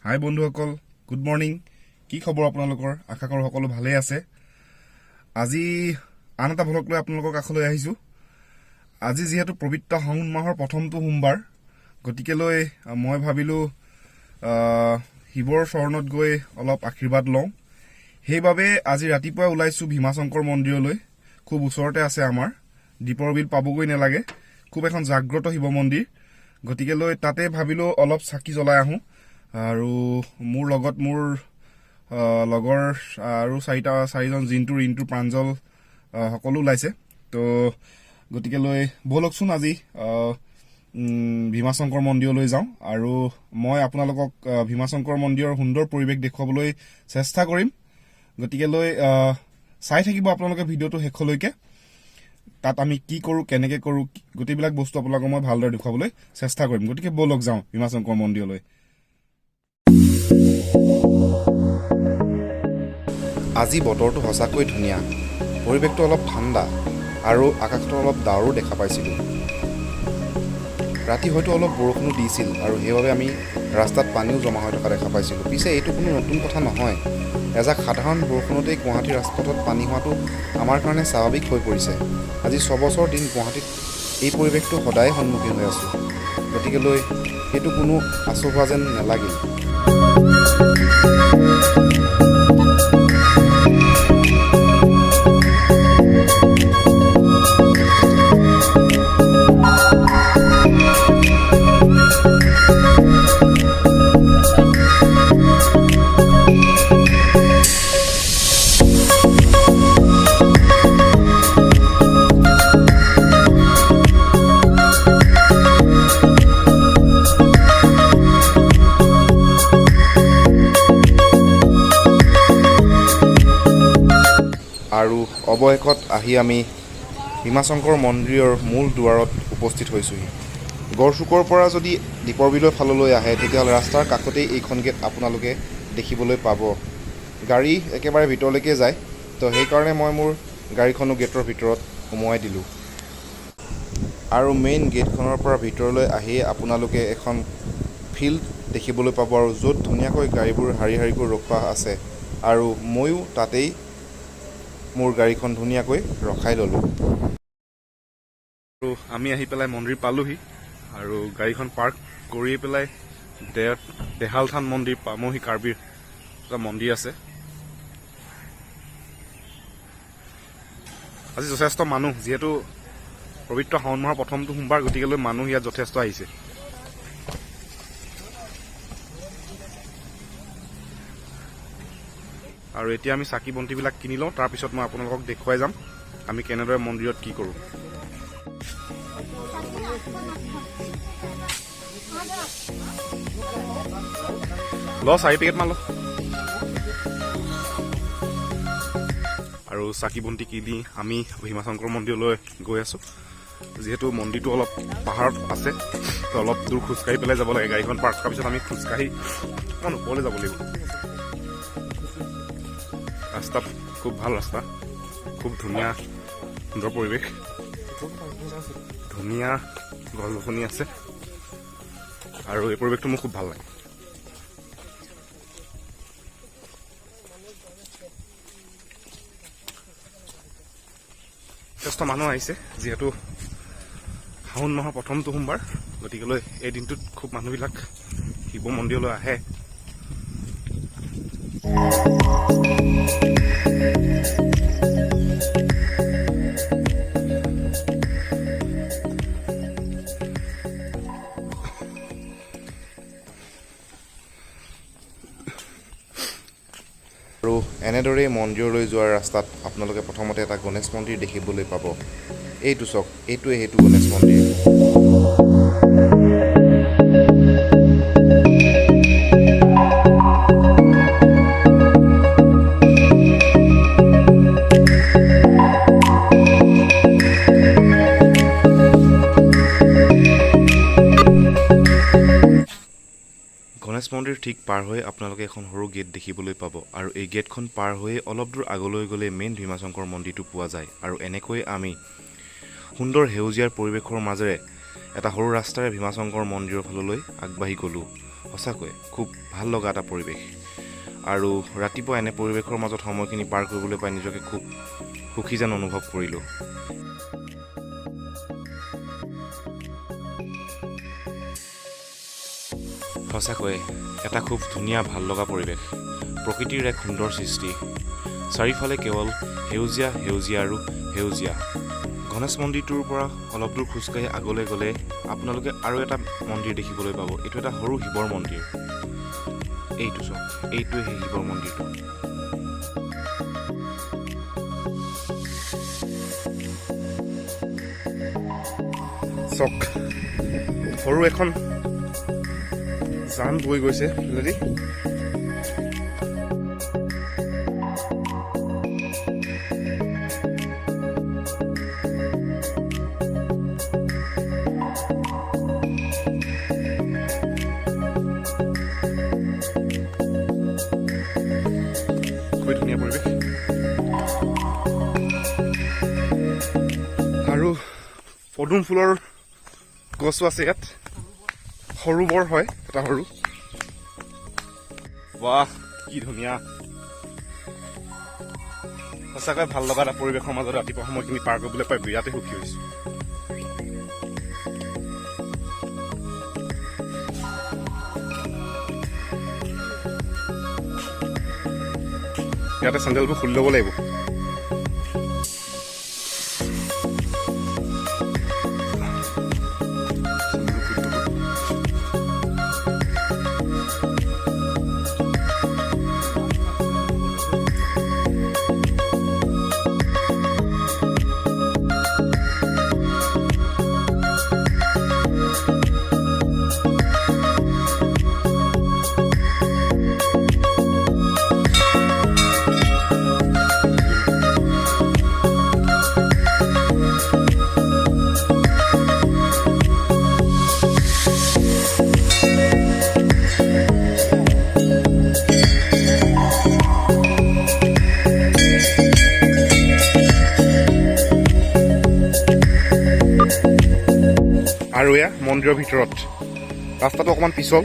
হাই বন্ধুসকল, good morning. কি খবৰ আপোনালোকৰ? আশা কৰোঁ সকলো ভালেই আছে। আজি আন এটা ভ্লগ লৈ আপোনালোকৰ কাষলৈ আহিছোঁ। আজি যিহেতু পবিত্ৰ শাওণ মাহৰ প্ৰথমটো সোমবাৰ, গতিকেলৈ মই ভাবিলোঁ শিৱৰ চৰণত গৈ অলপ আশীৰ্বাদ লওঁ। সেইবাবে আজি ৰাতিপুৱাই ওলাইছোঁ ভীমাশংকৰ মন্দিৰলৈ। খুব ওচৰতে আছে আমাৰ, দীপৰ বিল পাবগৈ নালাগে। খুব এখন জাগ্ৰত শিৱ মন্দিৰ, গতিকেলৈ তাতে ভাবিলোঁ অলপ চাকি জ্বলাই আহোঁ। আৰু মোৰ লগত মোৰ লগৰ আৰু চাৰিজন জিন্তু ৰিন্তু প্ৰাঞ্জল সকলো ওলাইছে। তো গতিকেলৈ ব'লকচোন আজি ভীমাশংকৰ মন্দিৰলৈ যাওঁ আৰু মই আপোনালোকক ভীমাশংকৰ মন্দিৰৰ সুন্দৰ পৰিৱেশ দেখুৱাবলৈ চেষ্টা কৰিম। গতিকেলৈ চাই থাকিব আপোনালোকে ভিডিঅ'টো শেষলৈকে। তাত আমি কি কৰোঁ, কেনেকৈ কৰোঁ, গোটেইবিলাক বস্তু আপোনালোকক মই ভালদৰে দেখুৱাবলৈ চেষ্টা কৰিম। গতিকে ব'লক যাওঁ ভীমাশংকৰ মন্দিৰলৈ। আজি বতৰটো সঁচাকৈ ধুনীয়া, পৰিৱেশটো অলপ ঠাণ্ডা আৰু আকাশটো অলপ ডাৱৰো দেখা পাইছিলোঁ। ৰাতি হয়তো অলপ বৰষুণো দিছিল আৰু সেইবাবে আমি ৰাস্তাত পানীও জমা হৈ থকা দেখা পাইছিলোঁ। পিছে এইটো কোনো নতুন কথা নহয়। এজাক সাধাৰণ বৰষুণতেই গুৱাহাটীৰ ৰাজপথত পানী হোৱাটো আমাৰ কাৰণে স্বাভাৱিক হৈ পৰিছে। আজি 6 বছৰ দিন গুৱাহাটীত এই পৰিৱেশটো সদায় সন্মুখীন হৈ আছোঁ। গতিকেলৈ সেইটো কোনো আচহুৱা যেন নালাগিল। আৰু অৱশেষত আহি আমি ভীমাশংকৰ মন্দিৰৰ মূল দুৱাৰত উপস্থিত হৈছোঁহি। গড়চুকৰ পৰা যদি দীপৰ বিলৰ ফাললৈ আহে তেতিয়াহ'লে ৰাস্তাৰ কাষতেই এইখন গেট আপোনালোকে দেখিবলৈ পাব। গাড়ী একেবাৰে ভিতৰলৈকে যায়, তো সেইকাৰণে মই মোৰ গাড়ীখনো গেটৰ ভিতৰত সোমোৱাই দিলোঁ। আৰু মেইন গেটখনৰ পৰা ভিতৰলৈ আহিয়ে আপোনালোকে এখন ফিল্ড দেখিবলৈ পাব, আৰু য'ত ধুনীয়াকৈ গাড়ীবোৰ শাৰী শাৰীকৈ ৰখোৱা আছে। আৰু ময়ো তাতেই মোৰ গাড়ীখন ধুনীয়াকৈ ৰখাই ল'লোঁ। আৰু আমি আহি পেলাই মন্দিৰ পালোহি আৰু গাড়ীখন পাৰ্ক কৰি পেলাই দেহাল থান মন্দিৰ, পামোহী কাৰ্বিৰ এটা মন্দিৰ আছে। আজি যথেষ্ট মানুহ, যিহেতু পবিত্ৰ শাওণ মাহৰ প্ৰথমটো সোমবাৰ, গতিকেলৈ মানুহ ইয়াত যথেষ্ট আহিছে। আৰু এতিয়া আমি চাকি বন্তিবিলাক কিনি লওঁ, তাৰপিছত মই আপোনালোকক দেখুৱাই যাম আমি কেনেদৰে মন্দিৰত কি কৰোঁ। ল 4 পেকেটমান ল। আৰু চাকি বন্তি কিনি আমি ভীমাশংকৰ মন্দিৰলৈ গৈ আছোঁ। যিহেতু মন্দিৰটো অলপ পাহাৰত আছে, তো অলপ দূৰ খোজকাঢ়ি পেলাই যাব লাগে। গাড়ীখন পাৰ্ক কৰাৰ পিছত আমি খোজকাঢ়ি অকণমান ওপৰলৈ যাব লাগিব। ৰাস্তাত খুব ভাল ৰাস্তা, খুব ধুনীয়া সুন্দৰ পৰিৱেশ, ধুনীয়া গছ গছনি আছে, আৰু এই পৰিৱেশটো মোৰ খুব ভাল লাগে। যথেষ্ট মানুহ আহিছে, যিহেতু শাওণ মাহৰ প্ৰথমটো সোমবাৰ, গতিকেলৈ এই দিনটোত খুব মানুহবিলাক শিৱ মন্দিৰলৈ আহে। আৰু এনেদৰেই মন্দিৰলৈ যোৱাৰ ৰাস্তাত আপোনালোকে প্ৰথমতে এটা গণেশ মন্দিৰ দেখিবলৈ পাব। এইটো চাওক, এইটোৱে সেইটো গণেশ মন্দিৰ। গণেশ মন্দিৰ ঠিক পাৰ হৈ আপোনালোকে এখন সৰু গেট দেখিবলৈ পাব, আৰু এই গেটখন পাৰ হৈয়ে অলপ দূৰ আগলৈ গ'লে মেইন ভীমাশংকৰ মন্দিৰটো পোৱা যায়। আৰু এনেকৈ আমি সুন্দৰ সেউজীয়াৰ পৰিৱেশৰ মাজেৰে এটা সৰু ৰাস্তাৰে ভীমাশংকৰ মন্দিৰৰ ফাললৈ আগবাঢ়ি গ'লোঁ। সঁচাকৈ খুব ভাল লগা এটা পৰিৱেশ আৰু ৰাতিপুৱা এনে পৰিৱেশৰ মাজত সময়খিনি পাৰ কৰিবলৈ পাই নিজকে খুব সুখী যেন অনুভৱ কৰিলোঁ। সঁচাকৈ এটা খুব ধুনীয়া ভাল লগা পৰিৱেশ, প্ৰকৃতিৰ এক সুন্দৰ সৃষ্টি। চাৰিওফালে কেৱল সেউজীয়া সেউজীয়া আৰু সেউজীয়া। গণেশ মন্দিৰটোৰ পৰা অলপ দূৰ খোজকাঢ়ি আগলৈ গ'লে আপোনালোকে আৰু এটা মন্দিৰ দেখিবলৈ পাব। এইটো এটা সৰু শিৱৰ মন্দিৰ। এইটো চাওক, এইটোৱে সেই শিৱৰ মন্দিৰটো। চাওক, সৰু এখন জান বৈ গৈছে যদি খুবেই ধুনীয়া পৰিৱেশ। আৰু পদুম ফুলৰ গছো আছে ইয়াত, সৰু বৰ হয়, এটা সৰু। বাহ, কি ধুনীয়া! সঁচাকৈ ভাল লগা এটা পৰিৱেশৰ মাজত ৰাতিপুৱা সময়খিনি পাৰ কৰিবলৈ পাই বিৰাটেই সুখী হৈছোঁ। ইয়াতে চেণ্ডেলবোৰ খুলি ল'ব লাগিব। আৰু এয়া মন্দিৰৰ ভিতৰত ৰাস্তাটো অকণমান পিছল,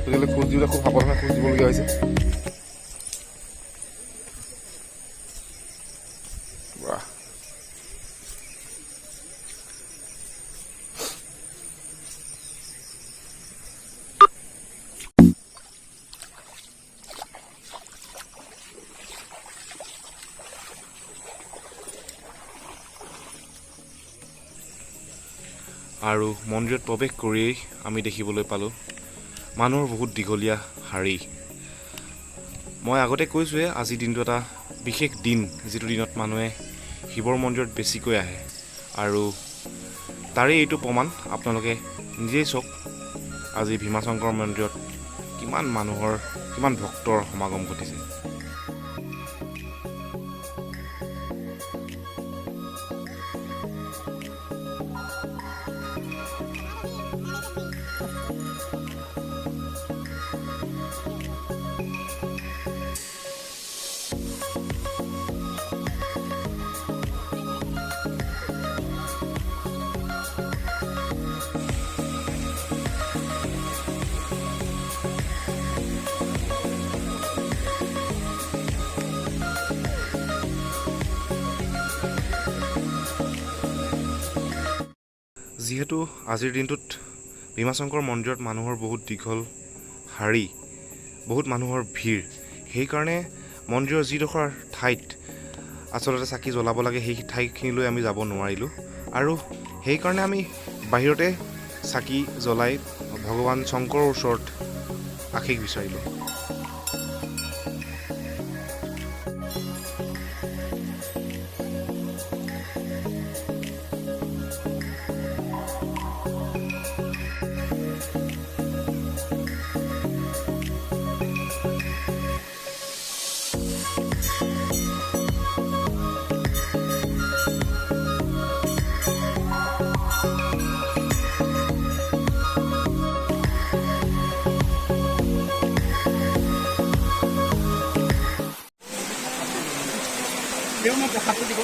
গতিকে খোজ দিবলৈ খুব সাৱধানে খোজ দিবলগীয়া হৈছে। আৰু মন্দিৰত প্ৰৱেশ কৰিয়েই আমি দেখিবলৈ পালোঁ মানুহৰ বহুত দীঘলীয়া শাৰী। মই আগতে কৈছোঁৱে, আজিৰ দিনটো এটা বিশেষ দিন, যিটো দিনত মানুহে শিৱৰ মন্দিৰত বেছিকৈ আহে। আৰু তাৰে এইটো প্ৰমাণ আপোনালোকে নিজেই চাওক, আজি ভীমাশংকৰ মন্দিৰত কিমান ভক্তৰ সমাগম ঘটিছে। যিহেতু আজিৰ দিনটোত ভীমাশংকৰ মন্দিৰত মানুহৰ বহুত দীঘল শাৰী, বহুত মানুহৰ ভিৰ, সেইকাৰণে মন্দিৰৰ যিডোখৰ ঠাইত আচলতে চাকি জ্বলাব লাগে সেই ঠাইখিনিলৈ আমি যাব নোৱাৰিলোঁ। আৰু সেইকাৰণে আমি বাহিৰতে চাকি জ্বলাই ভগৱান শংকৰৰ ওচৰত আশীষ বিচাৰিলোঁ। প্ৰসাদটো দিব।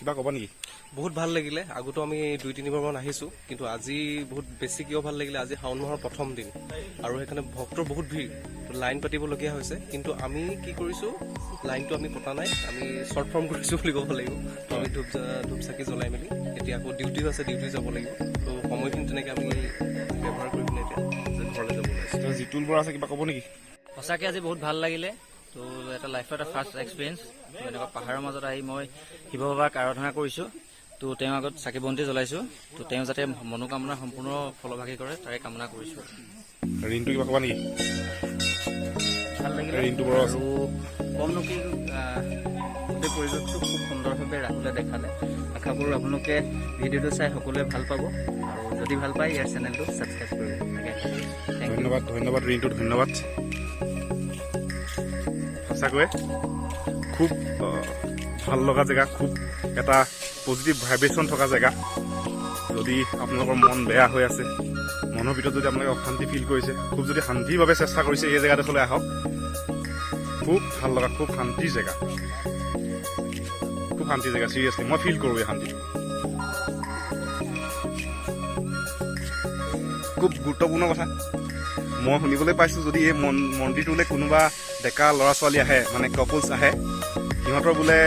কিবা ক'বা নেকি? বহুত ভাল লাগিলে। আগতো আমি 2-3 বাৰমান আহিছোঁ, কিন্তু আজি বহুত বেছি কিয় ভাল লাগিলে, আজি শাওণ মাহৰ প্ৰথম দিন আৰু সেইকাৰণে ভক্তৰ বহুত ভিৰ, লাইন পাতিবলগীয়া হৈছে। কিন্তু আমি কি কৰিছোঁ, লাইনটো আমি পতা নাই, আমি শ্বৰ্ট ফৰ্ম কৰিছোঁ বুলি ক'ব লাগিব। তো আমি ধূপ চাকি জ্বলাই মেলি এতিয়া আকৌ ডিউটিও আছে, ডিউটি যাব লাগিব। তো সময়খিনি তেনেকৈ আমি ব্যৱহাৰ কৰি পিনে এতিয়া ঘৰলৈ যাব ওলাইছোঁ। জিতুল বৰা আছে, কিবা ক'ব নেকি? সঁচাকৈ আজি বহুত ভাল লাগিলে। তো এটা লাইফৰ এটা ফাৰ্ষ্ট এক্সপিৰিয়েঞ্চ। এনেকুৱা পাহাৰৰ মাজত আহি মই শিৱ বাবাক আৰাধনা কৰিছোঁ। তো তেওঁৰ আগত চাকি বন্তি জ্বলাইছোঁ। তো তেওঁ যাতে মনোকামনা সম্পূৰ্ণ ফলভাগী কৰে তাৰে কামনা কৰিছোঁ। ৰিণ্টু কিবা ক'বা নেকি? ভাল লাগিলে ৰিণ্টু বৰা আছে। আৰু কমনো কি, গোটেই পৰিৱেশটো খুব সুন্দৰভাৱে ৰাহুলে দেখালে। আশা কৰোঁ আপোনালোকে ভিডিঅ'টো চাই সকলোৱে ভাল পাব আৰু যদি ভাল পায় ইয়াৰ চেনেলটো ছাবস্ক্ৰাইব কৰিব। ধন্যবাদ, ধন্যবাদ ৰিণ্টু, ধন্যবাদ। সঁচাকৈয়ে খুব ভাল লগা জেগা, খুব এটা পজিটিভ ভাইব্ৰেশ্যন থকা জেগা। যদি আপোনালোকৰ মন বেয়া হৈ আছে, মনৰ ভিতৰত যদি আপোনালোকে অশান্তি ফিল কৰিছে, খুব যদি শান্তিৰ বাবে চেষ্টা কৰিছে, এই জেগাডোখৰলৈ আহক। খুব ভাল লগা, খুব শান্তিৰ জেগা, খুব শান্তিৰ জেগা। চিৰিয়াছলি মই ফিল কৰোঁ এই শান্তিটো। খুব গুৰুত্বপূৰ্ণ কথা মই শুনিবলৈ পাইছোঁ, যদি এই মন্দিৰটোলৈ কোনোবা ডেকা ল'ৰা ছোৱালী আহে, মানে কাপলছ আহে, সিহঁতৰ বোলে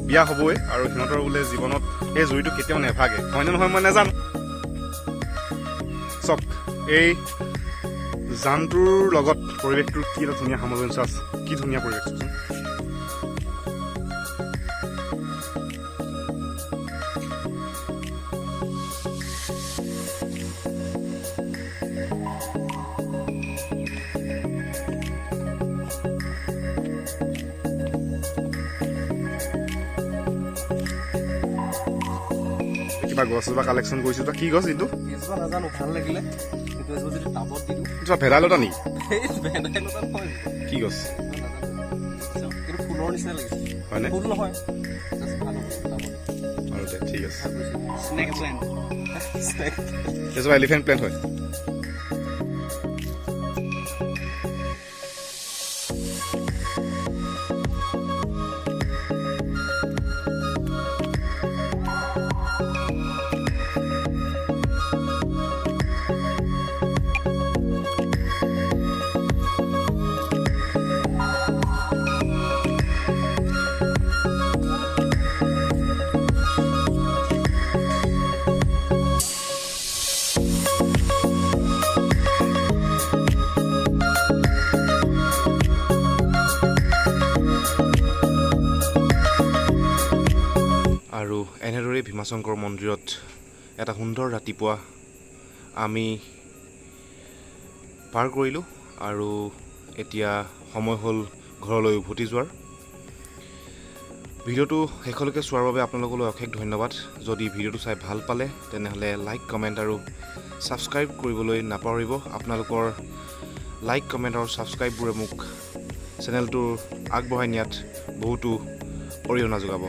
বিয়া হ'বই আৰু সিহঁতৰ বোলে জীৱনত এই জুইটো কেতিয়াও নেভাগে। হয়নে নহয় মই নাজানো। চব এই জানটোৰ লগত পৰিৱেশটোৰ কি এটা ধুনীয়া সামঞ্জস্য আছে, কি ধুনীয়া পৰিৱেশ। কিবা গছ এজোপা কালেকশ্যন কৰিছোঁ। কি গছ এইটো? এজোপা নাজানো, ভাল লাগিলে। কিন্তু এজোপা যদি টাবত দি দিওঁ, ভেদাইলতা নেকি? ভেদাইলতা নহয়, কি গছ? কিন্তু ফুলৰ নিচিনা লাগিছে। হয়নে? ফুল নহয়, জাষ্ট ভাল হ'ব টাবত। আৰু দে, ঠিক আছে। Snack plant. এজোপা এলিফেণ্ট প্লেণ্ট হয়। আৰু এনেদৰেই ভীমাশংকৰ মন্দিৰত এটা সুন্দৰ ৰাতিপুৱা আমি পাৰ কৰিলোঁ আৰু এতিয়া সময় হ'ল ঘৰলৈ উভতি যোৱাৰ। ভিডিঅ'টো শেষলৈকে চোৱাৰ বাবে আপোনালোকলৈ অশেষ ধন্যবাদ। যদি ভিডিঅ'টো চাই ভাল পালে তেনেহ'লে লাইক, কমেণ্ট আৰু ছাবস্ক্ৰাইব কৰিবলৈ নাপাহৰিব। আপোনালোকৰ লাইক, কমেণ্ট আৰু ছাবস্ক্ৰাইববোৰে মোক চেনেলটো আগবঢ়াই নিয়াত বহুতো অৰিহণা যোগাব।